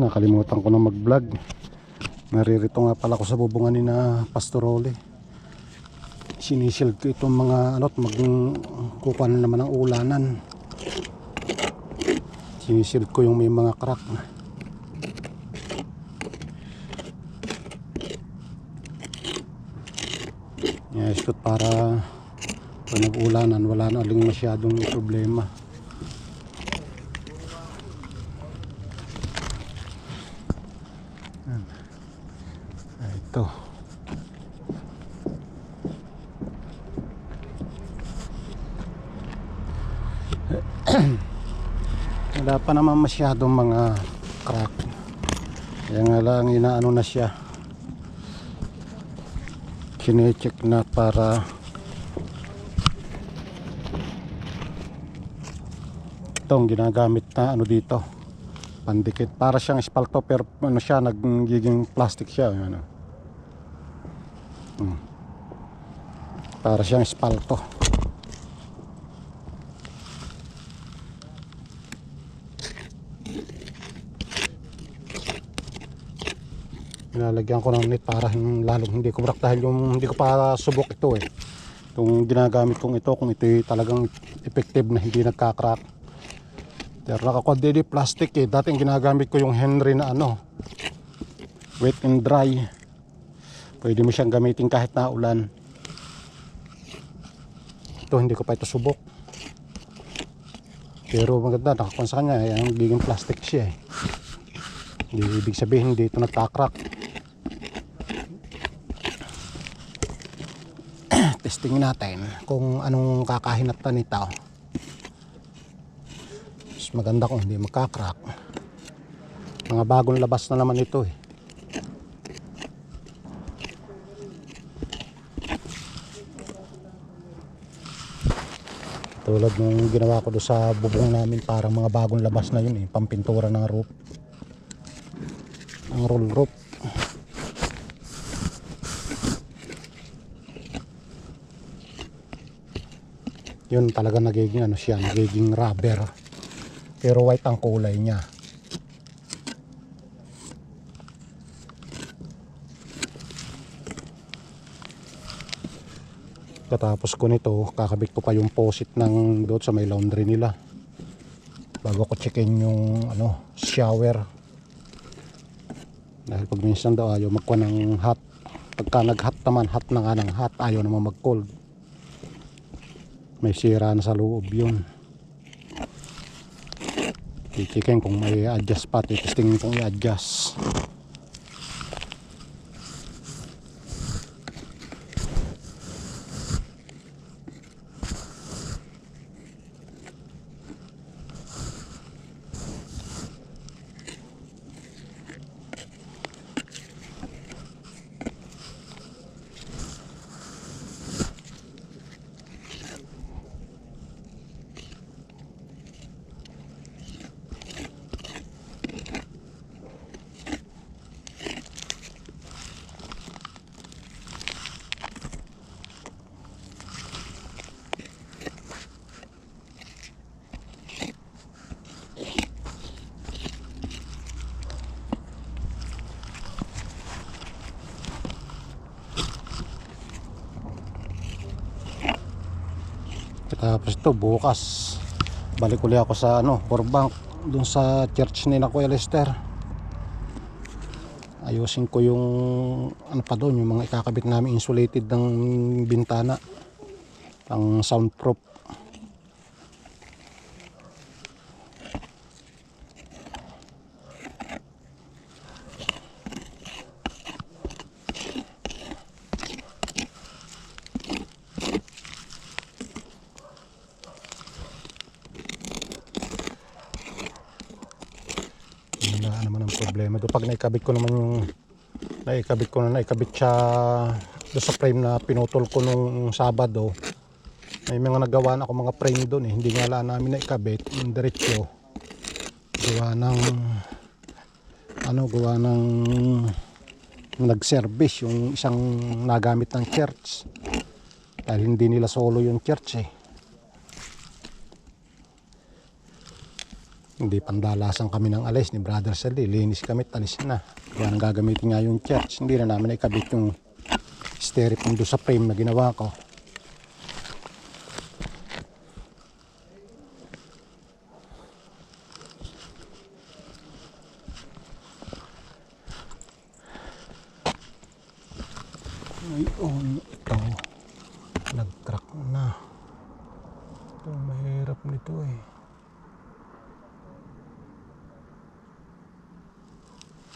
Nakalimutan ko na mag vlog. Naririto nga pala ako sa bubungan ni na Pastorole. Sinisild ko itong mga magkukuha na naman ng ulanan. Sinisild ko yung may mga crack. Yes, para pag nag-ulanan wala na aling masyadong problema. Ito wala pa naman masyadong mga crack, kaya nga lang inaano na siya, kine-check na para itong ginagamit na ano dito, pandikit, para siyang espalto pero ano siya, nagiging plastic siya, ano. Para siyang espalto. Nilalagyan ko ng net para lalong hindi ko brak, dahil yung hindi ko pa subok ito itong ginagamit kong ito, kung ito talagang effective na hindi nagka-crack. Pero nakakodede plastic dating ginagamit ko yung Henry na wet and dry. Pwede mo siyang gamitin kahit na ulan. Ito hindi ko pa ito subok, pero maganda, nakakuha sa kanya yung biging plastic siya Hindi ibig sabihin hindi ito nagka-crack. Testingin natin kung anong kakahinatan nito. Mas maganda kung hindi magka-crack. Mga bagong labas na naman ito Tulad nung ginawa ko doon sa bubong namin, parang mga bagong labas na yun pampintura ng roof, ang roll roof. Yun talaga nagiging siya, nagiging rubber, pero white ang kulay niya. Katapos ko nito, kakabit ko pa yung faucet ng doon sa may laundry nila bago ko checkin yung shower, dahil pag minsan daw ayaw magkuha ng hot. Pagka nag-hot naman, hot na nga ng hot, ayaw naman mag-cold. May sira na sa loob yun. Titikin kung may adjust pa, titistingin kung i-adjust. Tapos ito bukas balik ulit ako sa Burbank, dun sa church ni Kuya Lester. Ayusin ko yung pa doon, yung mga ikakabit namin insulated ng bintana, ang soundproof. Wala naman ang problema doon. Pag naikabit ko naman yung naikabit siya doon sa frame na pinutol ko nung Sabado. May mga nagawa na ako mga frame doon hindi nga lang namin naikabit yung diretso. Gawa ng nag-service yung isang nagamit ng church, dahil hindi nila solo yung church Hindi pandalasan kami ng alis ni Brother Sally. Linis kami, talis na. Kaya nang gagamitin nga yung church. Hindi na namin ikabit yung styrofoam doon sa frame na ginawa ko. Ngayon ito nag-crack na. Ito mahirap nito eh.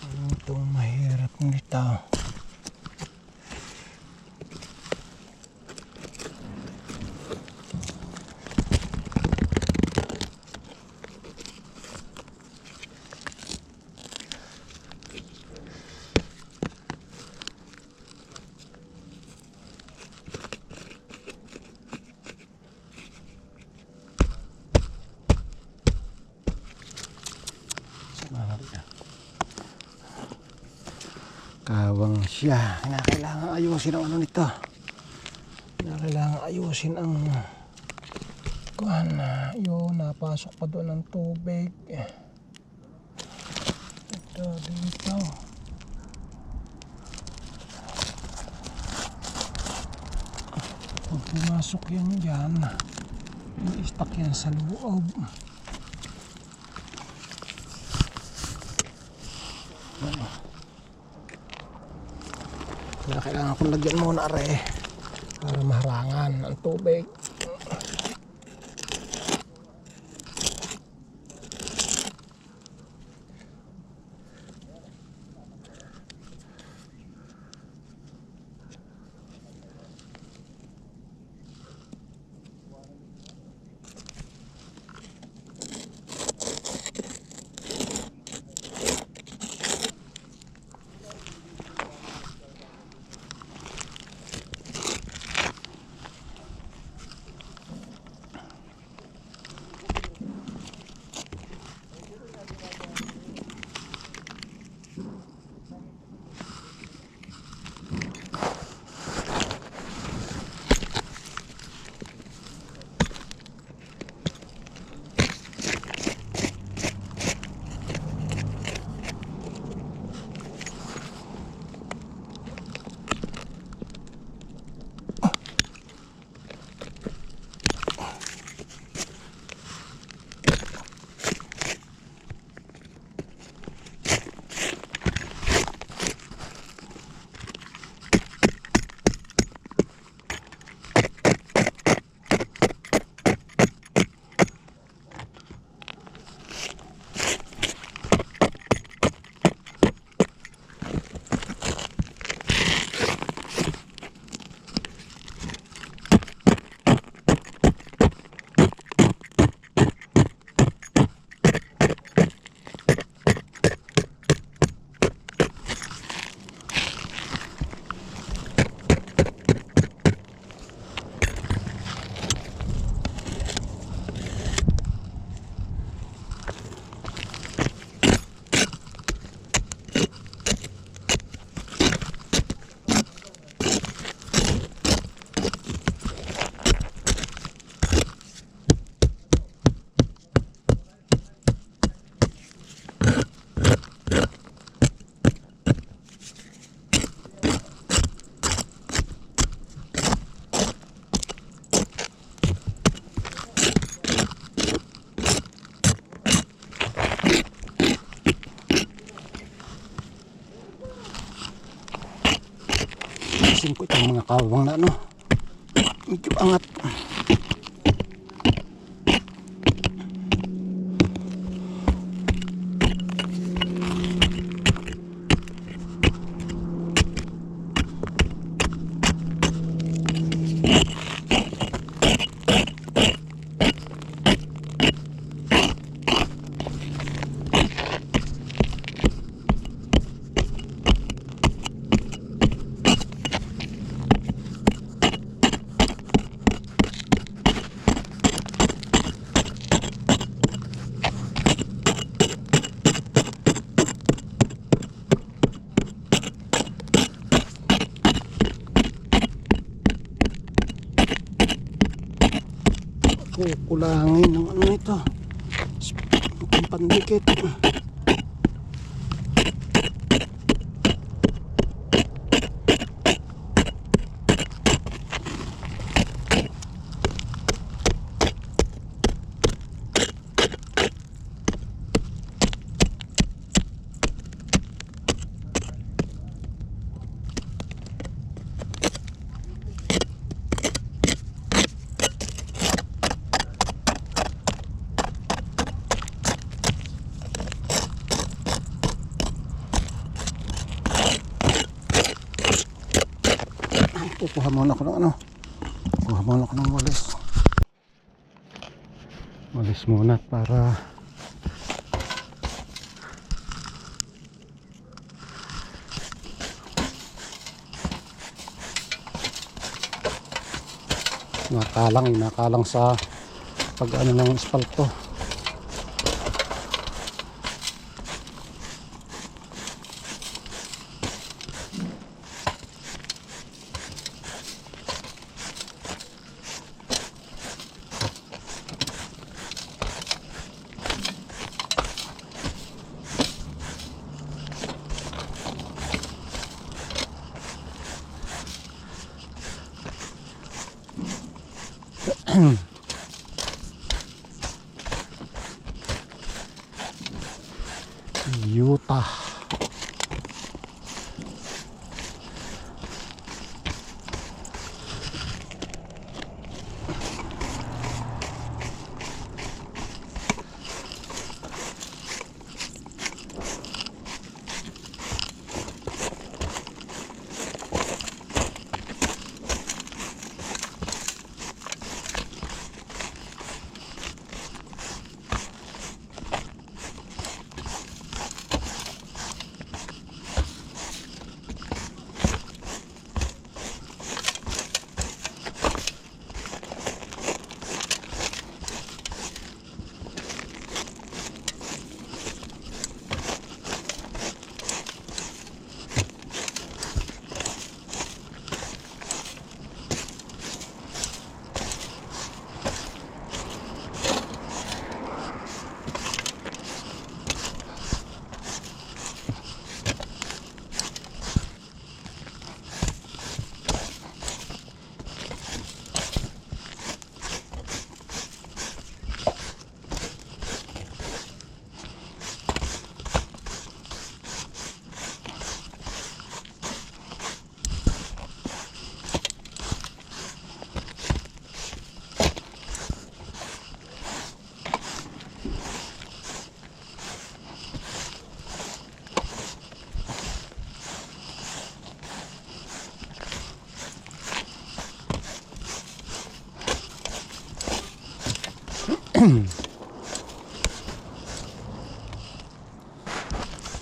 Ito mahirap nito. Kawang siya. Kailangan ayusin ang ano nito. Kailangan ayusin ang kuhan na. Yun, napasok pa doon ng tubig. Ito dito. Pag pumasok yan dyan, i-stack yan sa loob. Kailangan kong lagyan muna para maharangan ang tubig. Ayusin ko itong mga kawang na ano. Medyo angat. Kukulangin ng ano ito. pandikit. Kukuha muna ako ng ano, kuha muna ako ng walis. Walis muna para nakalang sa pag ano ng espalto. Utah.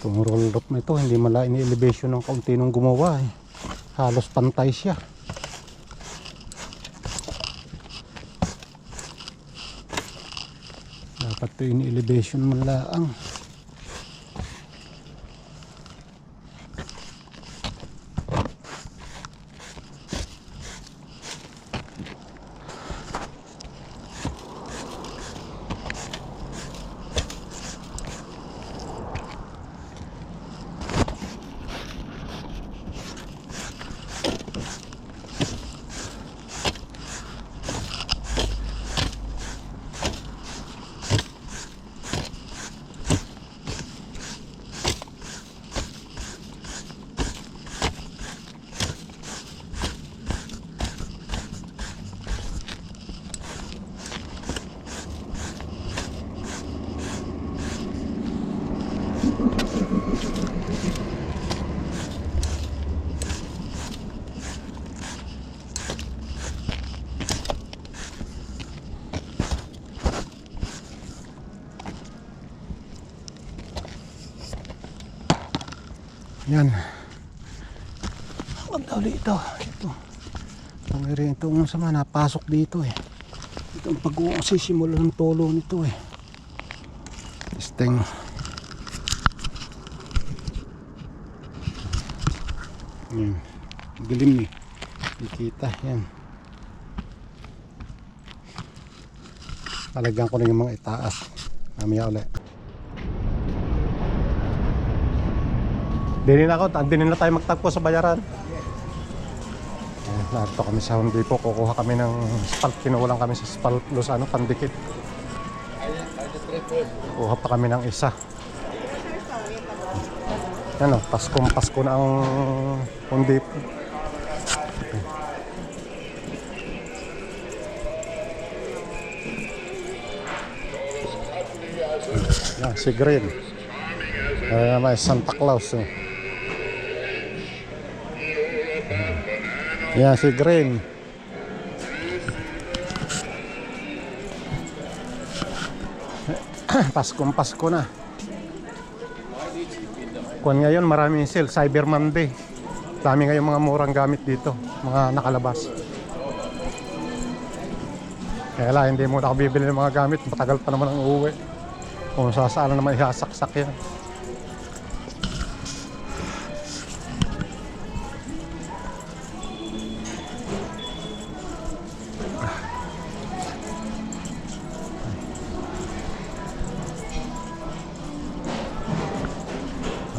Itong roll rope na ito hindi mala ini-elevation ng kaunti nung gumawa eh. Halos pantay siya. Dapat ito ini-elevation man laang. Yan. Huwag daw dito. Ito. Pangiri ito ng sama. Napasok dito eh. Ito ang pag-usisimula ng tolo nito eh. Steng. Yan. Dilim eh. Ikita. Yan. Talagyan ko na yung mga itaas. Mamaya ulit. Dinin ako, andinin na tayo magtagpo sa bayaran. Narito kami sa Home Depot, kukuha kami ng spalt. Kinulang kami sa spalt Lozano, pandikit. Kuha pa kami ng isa. Yan o, Pasko na ang Home Depot. Yan, si Green. May Santa Claus eh. Yan si Green. Pasko na. Kuan ngayon maraming sale, Cyber Monday. Dami ngayon mga murang gamit dito, mga nakalabas. Kaya lang hindi muna ako bibili ng mga gamit, matagal pa naman ang uuwi. Kung saan naman ihasaksak yan.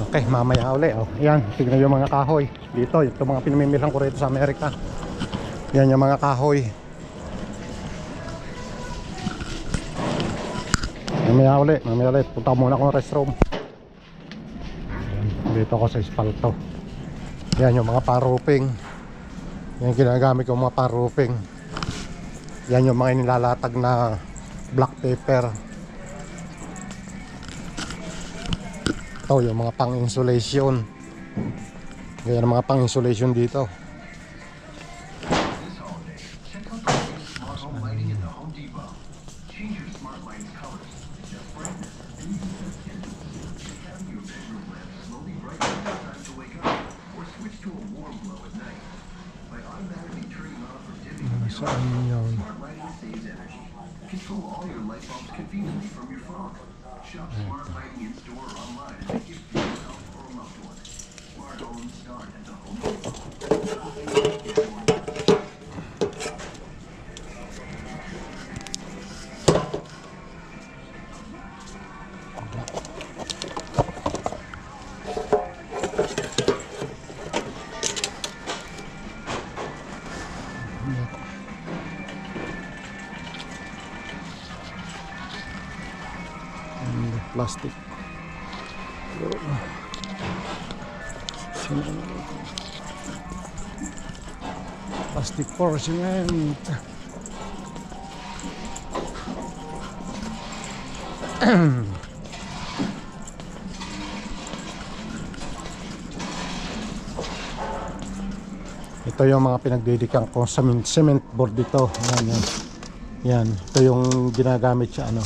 Okay, mamaya uli. Oh, yan, tignan yung mga kahoy. Dito, ito mga pinamimilhan ko rito sa Amerika. Yan yung mga kahoy. Mamaya uli. Punta muna ako ng restroom. Dito ako sa espalto. Yan yung mga pa-roofing. Yan yung ginagamit ko mga pa-roofing. Yan yung mga inilalatag na black paper. Ito yung mga pang-insulation. Yan ang mga pang-insulation dito. Saan yun? Control all your light bulbs conveniently from your phone. Shop smart lighting in store or online and make it for yourself or a loved one. Smart homes start at the Home Depot. Plastic. Plastic for cement. Ito yung mga pinagdidikan ko sa cement board dito. Yan. Yan. Ito yung ginagamit sa ano,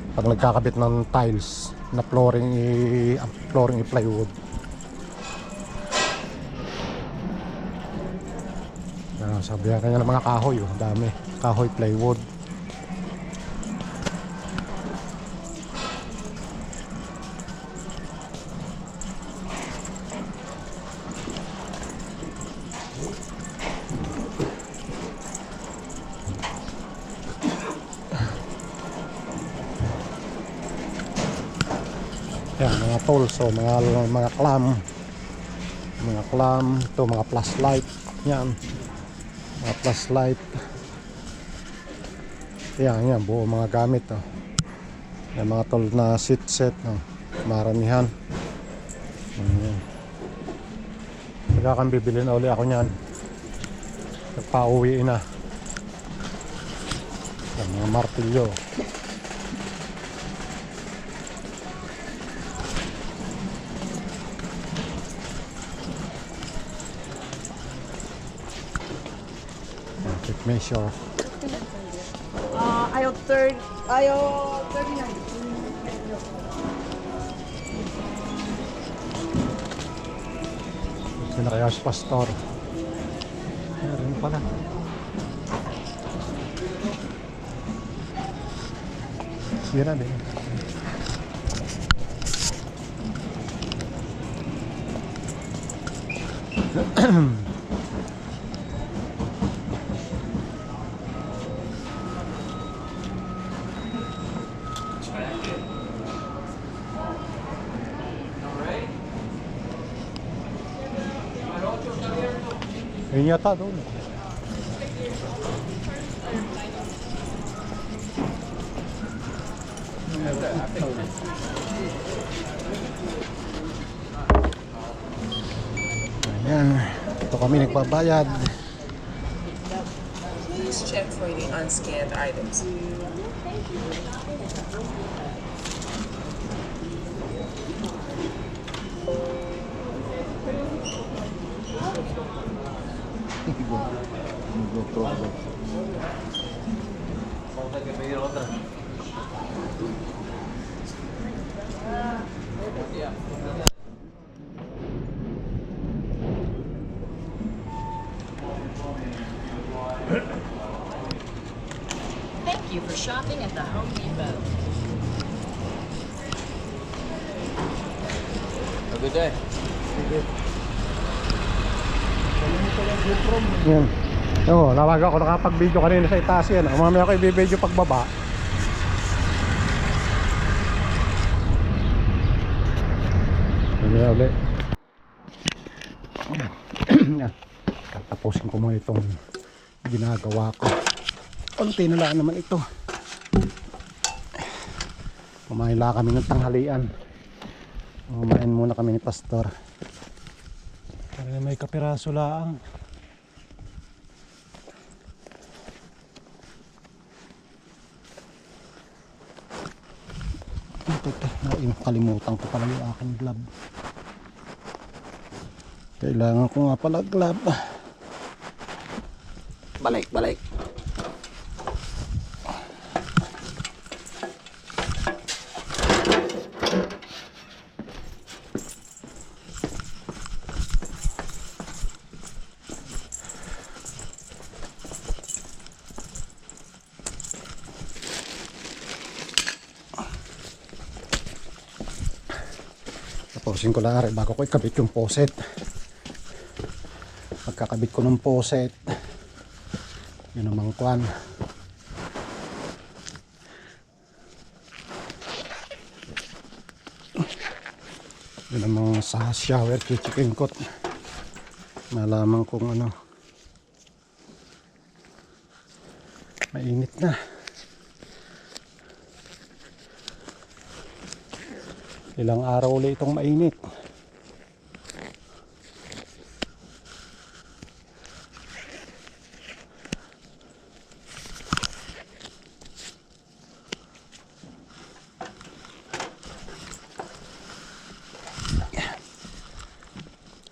pag nagkakabit ng tiles na flooring plywood. Sabihan kanya ng mga kahoy, oh, dami kahoy plywood. Yan, mga tools, so mga clamp, ito mga flashlight, yan, mga flashlight, yan, buo mga gamit, oh. Yan, mga tool na seat set, oh. Maramihan. Nagkakang bibili na uli ako nyan, nagpa-uwi na. Yan, mga martilyo. Measure. Ayaw 39. Ito na kaya si Pastor. Meron pala. Sira din. Yun yata doon. Ayan. Ito kami nagbabayad. Please check for the unscanned items. Thank you for shopping at the Home Depot. Have a good day. Yan. Oo, lawag ako nakapag-video kanina sa itaas yan. Mamaya ako i-video pagbaba. Mamaya ulit. Yan. Tapusin ko muna itong ginagawa ko. Konti na lang naman ito. Kumain lang kami ng tanghalian. Kumain muna kami ni Pastor. Para may kapiraso lang. Kalimutan ko pala yung aking glove. Kailangan ko nga pala glove. Balik. Tapusin ko lang rin bago ko ikabit yung poset. Pagkakabit ko ng poset, yun namang kwan. Yun namang sa shower chicken coat. Malaman kung ano. Mainit na. Ilang araw ulit itong mainit.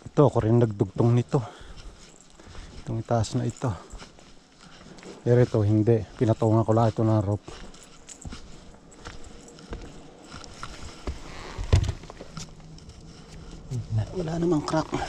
Ito, ako rin nagdugtong nito. Itong itaas na ito. Pero ito, hindi. Pinatungan ko lang ito ng rope. Wala namang crack. Na.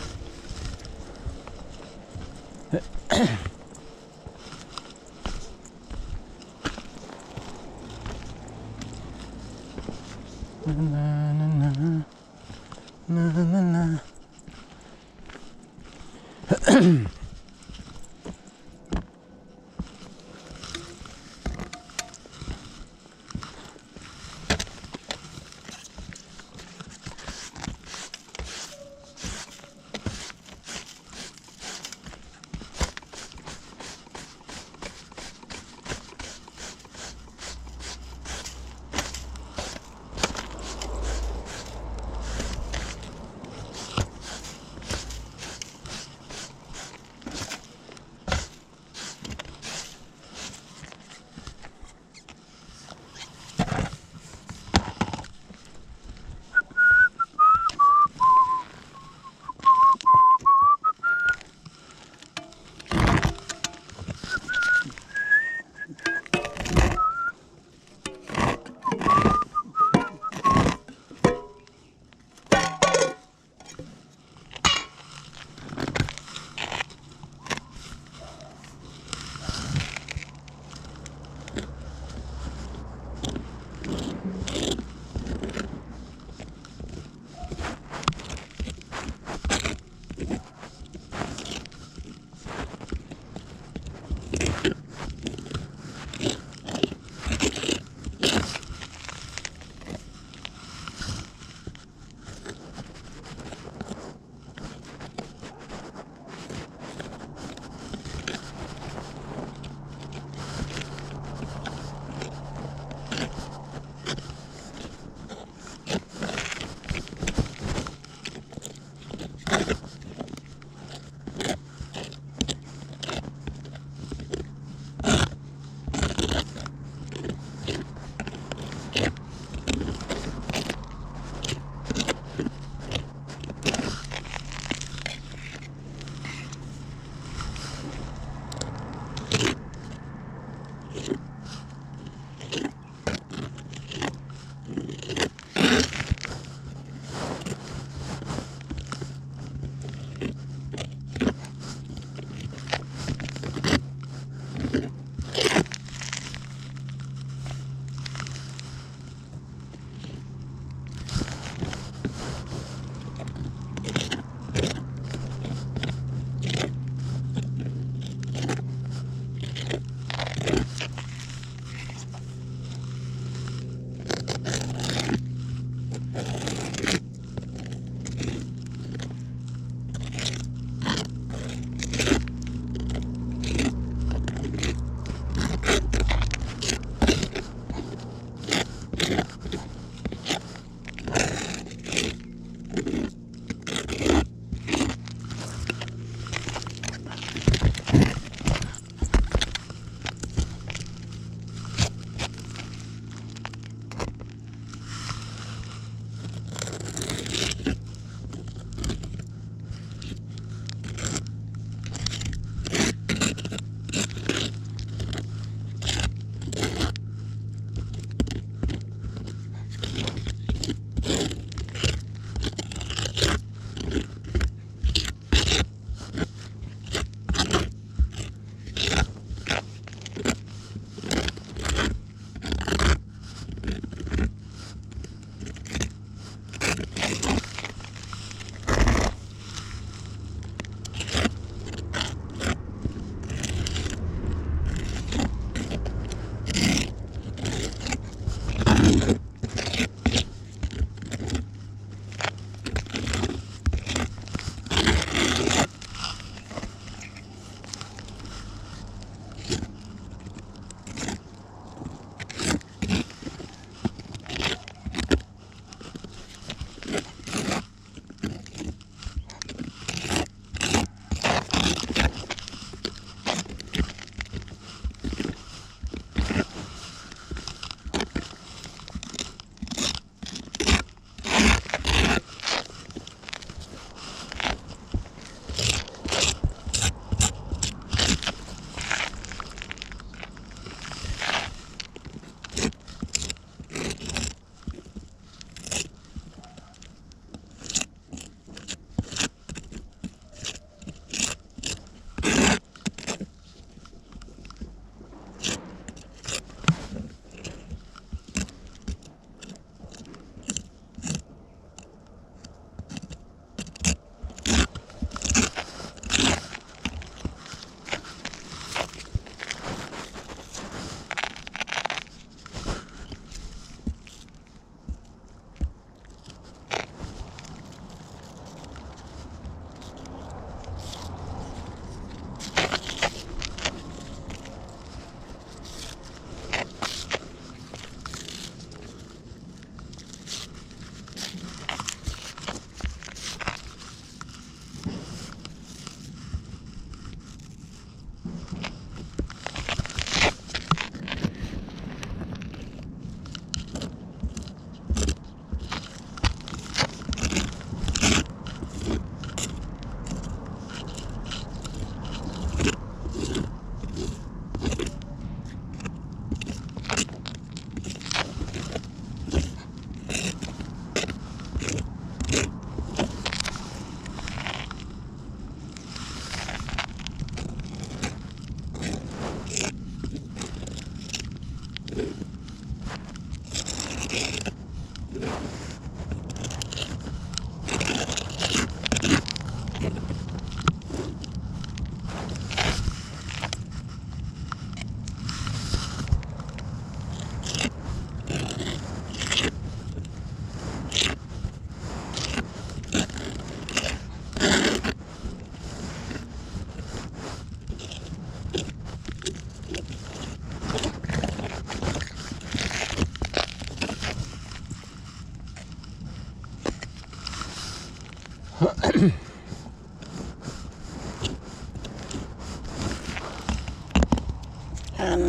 Yan.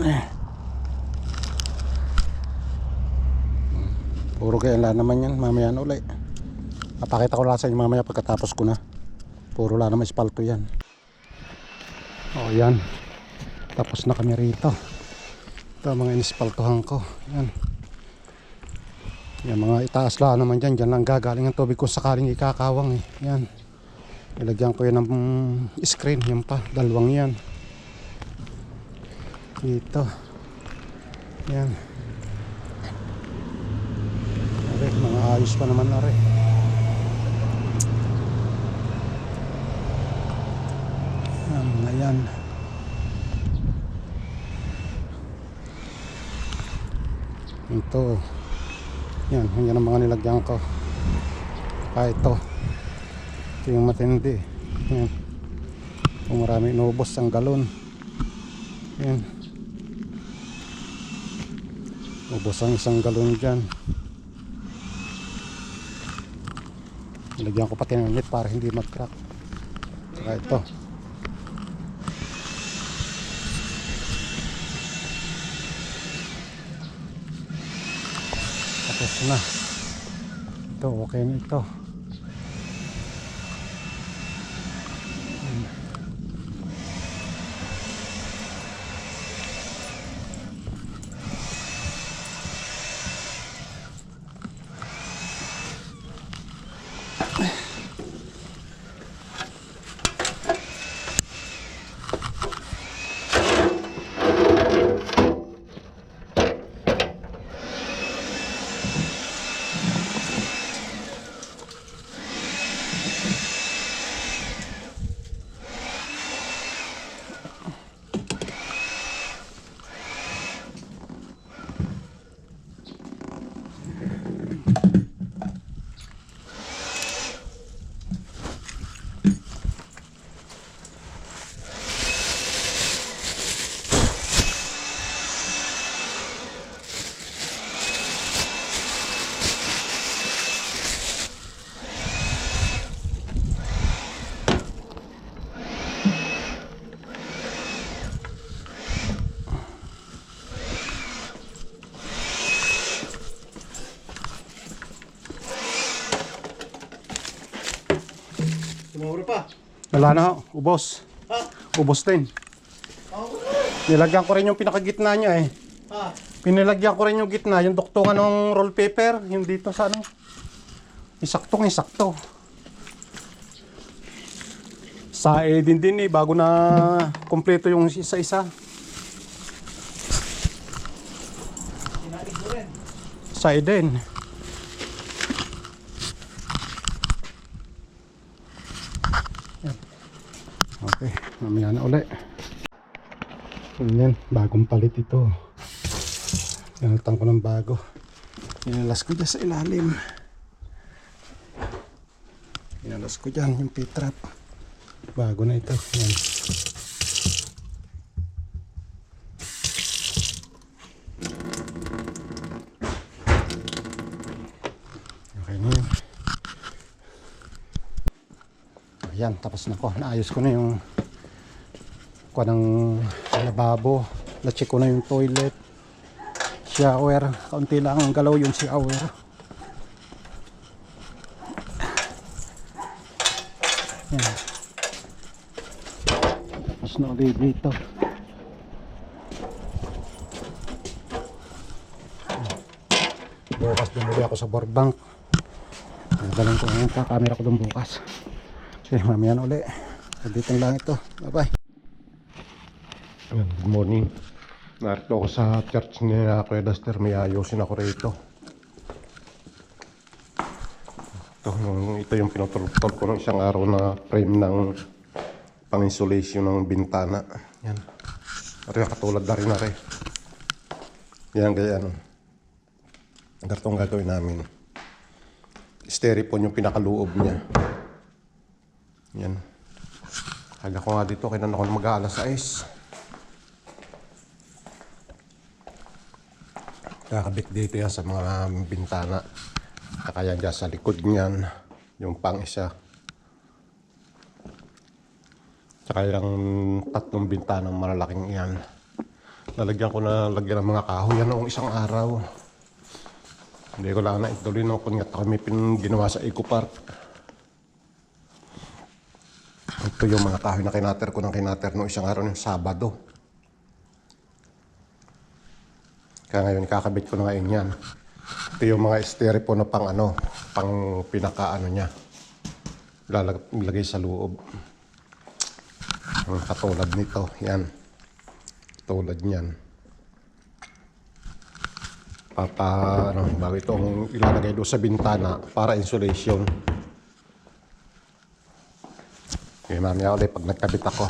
Puro kailan naman yan. Mamaya na ulit. Papakita ko lang sa inyo mamaya pagkatapos ko na. Puro lang naman espalto yan. O yan. Tapos na kami rito. Ito mga inispaltohan ko. Yan. Yan mga itaas lang naman dyan. Dyan lang gagaling ang tubig kung sakaling ikakawang eh. Yan. Ilagyan ko yan ng screen. Yan pa. Dalawang yan. Dito. Yan. Are, mga ayos pa naman are. Yan, mga yan. Ito. Yan, yan ang mga nilagyan ko. Ito. Ito yung matindi. Yan. Kung marami inubos ang galon. Yan. Ubos ang isang galon dyan. Nilagyan ko pati ng net para hindi mag-crack. Saka ito. Tapos na. Ito, okay na ito. Sumuro pa. Wala na ho, ubos. Ha? Ubos din. Nilagyan ko rin yung pinakagitna niya eh. Ha? Pinilagyan ko rin yung gitna, yung duktungan ng roll paper, yung dito sa ano. Isaktong-isakto. Sa din eh, bago na kompleto yung isa-isa. Sinaig mo rin. Sa din. Okay, mamaya na uli. Yan, bagong palit ito. Pinalitan ko ng bago. Inalas ko dyan sa ilalim. Inalas ko dyan yung P-trap. Bago na ito. Yan. Okay na yun. Ayan, tapos na ko. Naayos ko na yung kuha ng lababo. Na-check ko na yung toilet. Shower. Kaunti lang ang galaw yung shower. Yan. Tapos na ulit dito. Bukas bumuli ako sa board bank. Nagalang ko ngayon pa. Camera ko doon bukas. Okay, mamaya na ulit. Dito lang ito. Bye bye. Good morning. Narito ako sa church ni Kuya Duster. May ayusin ako rito. Ito yung pinutulog ko ng isang araw na frame ng pang-insulation ng bintana. Yan. Ito katulad na rin na rin. Yan ganyan. Ganito ang gagawin namin. Styrofoam yung pinakaloob niya. Yan. Haga ko nga dito. Kailan ako mag-aalas 6. Kakabit dito yan sa mga bintana. Kaya dyan sa likod niyan, yung pang isa. Tsaka yung tatlong bintanang malalaking yan. Nalagyan ko na lagyan ng mga kahoy yan noong isang araw. Hindi ko lang na ituloy nung kunyat kami ginawa sa Eco Park. Ito yung mga kahoy na kinater ko ng kinater noong isang araw ng Sabado. Kaya ngayon kakabit ko na ngayon yan. Ito yung mga styrofoam na pang pinaka niya. Ilagay sa loob. Katulad nito, yan. Tulad niyan. Bago itong ilalagay doon sa bintana para insulation. Okay, mamaya ulit pag nagkabit ako.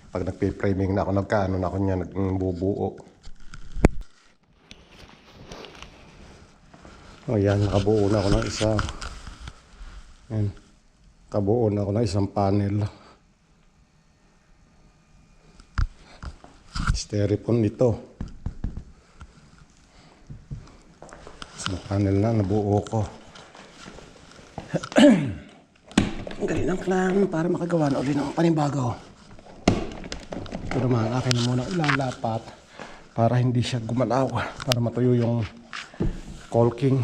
Pag nagpi-framing na ako, na ako niya, nagbubuo. O yan, nakabuo na ako ng isa. Yan. Nakabuo na ako ng isang panel. Styrofoam nito. Isang panel na nabuo ko. Ang galing ng klang para makagawa na ulit ng panibago. Ito naman akin na muna ilalapat para hindi siya gumalaw, para matuyo yung caulking.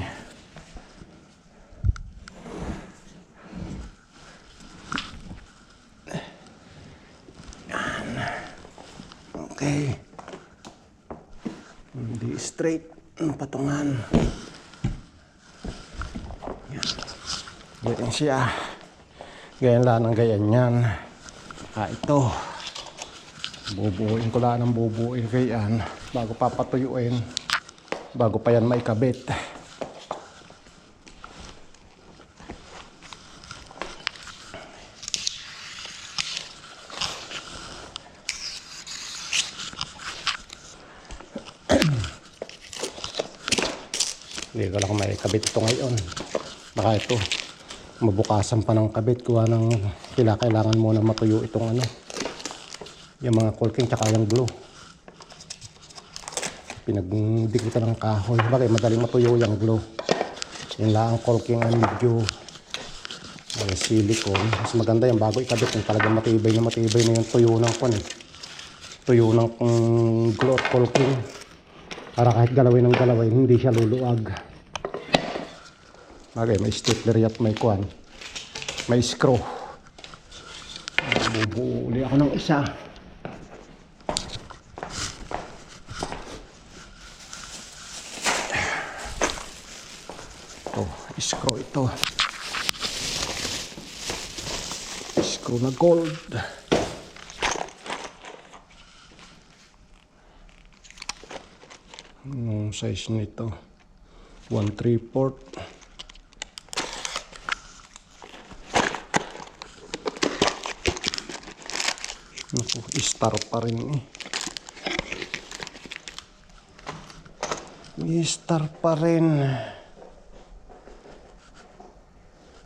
Okay. Hindi straight ang patungan. Yan. Ganyan siya. Ganyan lang ang ganyan yan. Ito. Bubuuin ko lang ng bubuuin ganyan bago papatuyuin. Bago pa yan maikabit. Hindi ko lang maikabit ito ngayon. Baka ito mabukasan pa ng kabit. Kuha ng kailangan muna matuyo itong yung mga caulking tsaka yung glue. Pinagdikitan ng kahoy. Bakit madaling matuyo yung glue. Yun lang ang caulking ang medyo silicone. Mas maganda yung bago ikabit yung talagang matibay na yung tuyo ng tuyo ng glue at caulking. Para kahit galawin ng galawin, hindi siya luluwag. Bagay, may stapler at may screw. Bubuo ulit ako ng isa. Screw ito. Screw na gold. Anong size nito? 1/3. Naku, star pa rin star pa rin.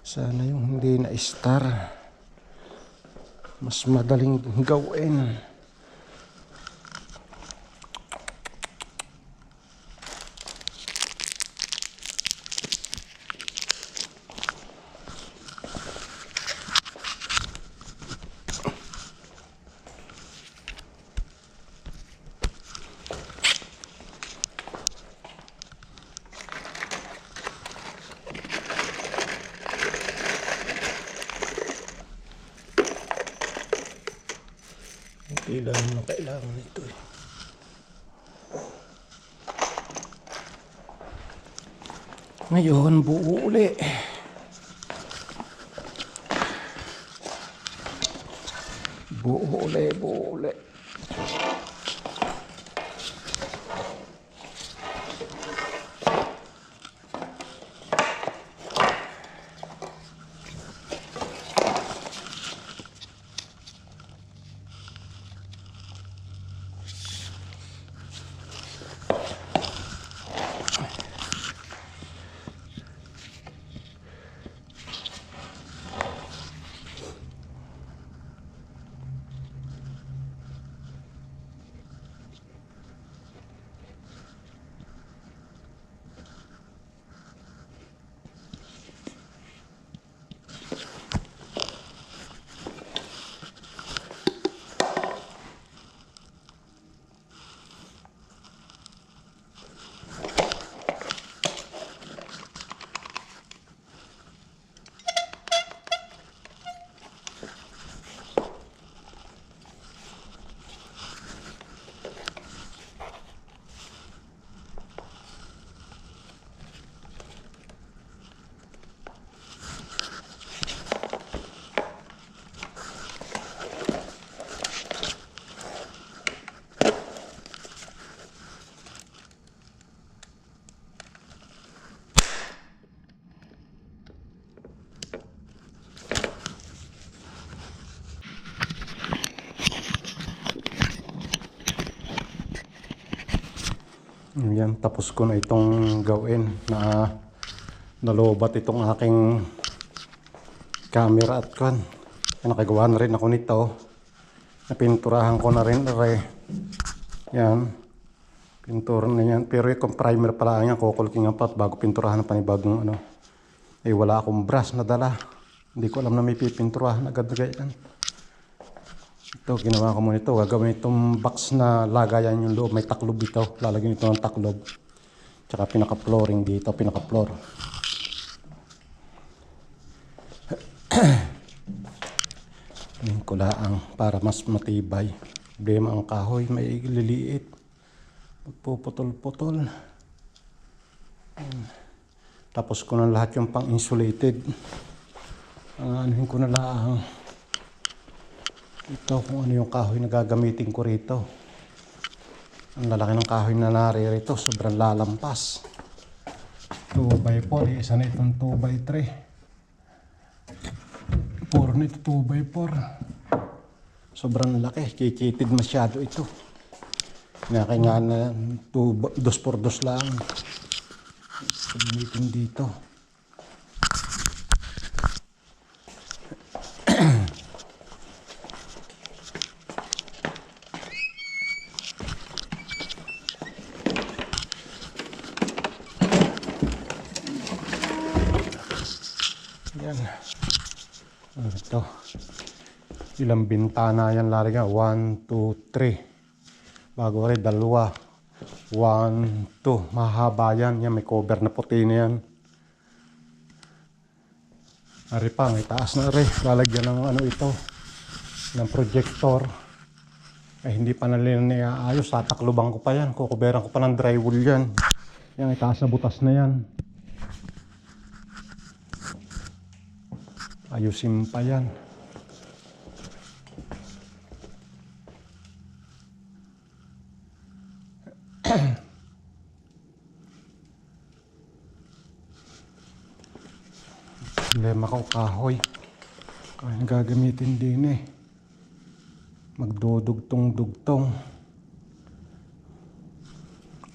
Sana yung hindi na star. Mas madaling gawin. Kailangan nito Ngayon, buo uli. Buo uli. Yan, tapos ko na itong gawin na nalobat itong aking camera at kan. Nakagawa na rin ako nito. Napinturahan ko na rin. Yan. Pintura na yan. Pero yung primer pala yan, kukulkingan pa bago pinturahan ng panibagong ano. Eh wala akong brush na dala. Hindi ko alam na may pipinturahan agad na ganyan. Ito, ginawa ko muna ito. Gagawin itong box na lagayan yung loob. May taklob ito. Lalagyan ito ng taklob. Tsaka pinaka-flooring dito. Pinaka-floor. Tingin ko laang para mas matibay. Problema ang kahoy. May liliit. Magpuputol-putol. Tapos ko na lahat yung pang-insulated. Anuhin ko na laang. Ito kung ano yung kahoy na gagamitin ko rito. Ang lalaki ng kahoy na naririto, sobrang lalampas. 2x4, isa na itong 2x3. Puro nito 2x4. Sobrang laki, kikitid masyado ito. Kinakaingaan na 2x2 lang. Gamitin dito. Yan. Ano ito? Ilang bintana yan lalagyan? 1, 2, 3. Bago rin, 2. 1, 2. Mahaba yan. Yan, may cover na puti na yan. Ari pa, may taas na rin. Lalagyan ng ano ito. Ng projector. Eh, hindi pa nalina na ayos. Tatakluban ko pa yan. Kukuberan ko pa ng drywall yan. Yan, itaas na butas na yan. Ayusin pa yan. Problema ko kahoy. Kaya gagamitin din eh. Magdudugtong-dugtong.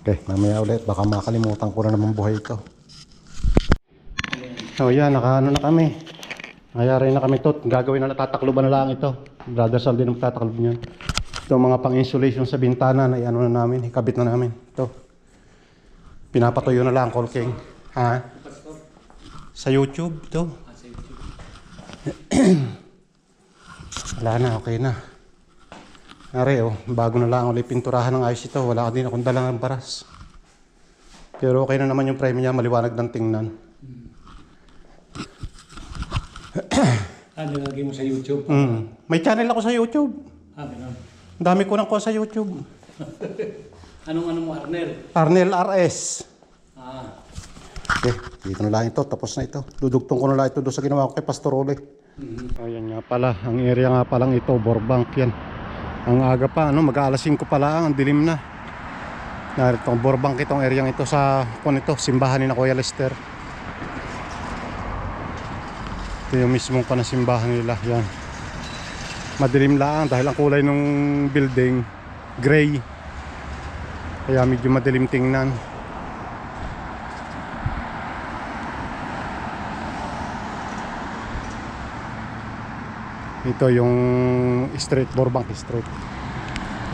Okay, mamaya ulit. Baka makalimutan ko na naman buhay ko. So yan, nakaano na kami. Nangyari na kami ito. Gagawin na tatakluban na lang ito. Brother Sal din ang tataklob niyan. Ito mga pang-insulation sa bintana na ano na namin. Ikabit na namin. Ito. Pinapatuyo na lang, Kolking. Ha? Sa YouTube ito. Wala na, okay na. Nari oh, bago na lang ulit pinturahan ng ayos ito. Wala din akong dala ng baras. Pero okay na naman yung frame niya. Maliwanag ng tingnan. Ano lagay mo sa YouTube? May channel ako sa YouTube. Ganun. Ang dami ko nang kuha sa YouTube. Anong mo, Arnel? Arnel RS. Okay, dito na lang ito. Tapos na ito. Dudugtong ko na lang ito doon sa ginawa ko kay Pastor Ole. Ayan nga pala. Ang area nga palang ito, Burbank yan. Ang aga pa, ano, mag-aalas 5 pa lang. Ang dilim na. Narito ang Burbank itong area ito sa simbahan ni na Kuya Lester. Ito yung mismong panasimbahan nila. Yan. Madilim lang dahil ang kulay ng building gray. Kaya medyo madilim tingnan. Ito yung street, Burbank Street.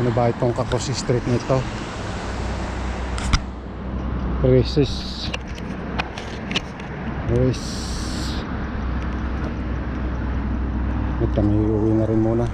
Ano ba itong Kakros Street nito? Races. Ito, may uwi na rin muna.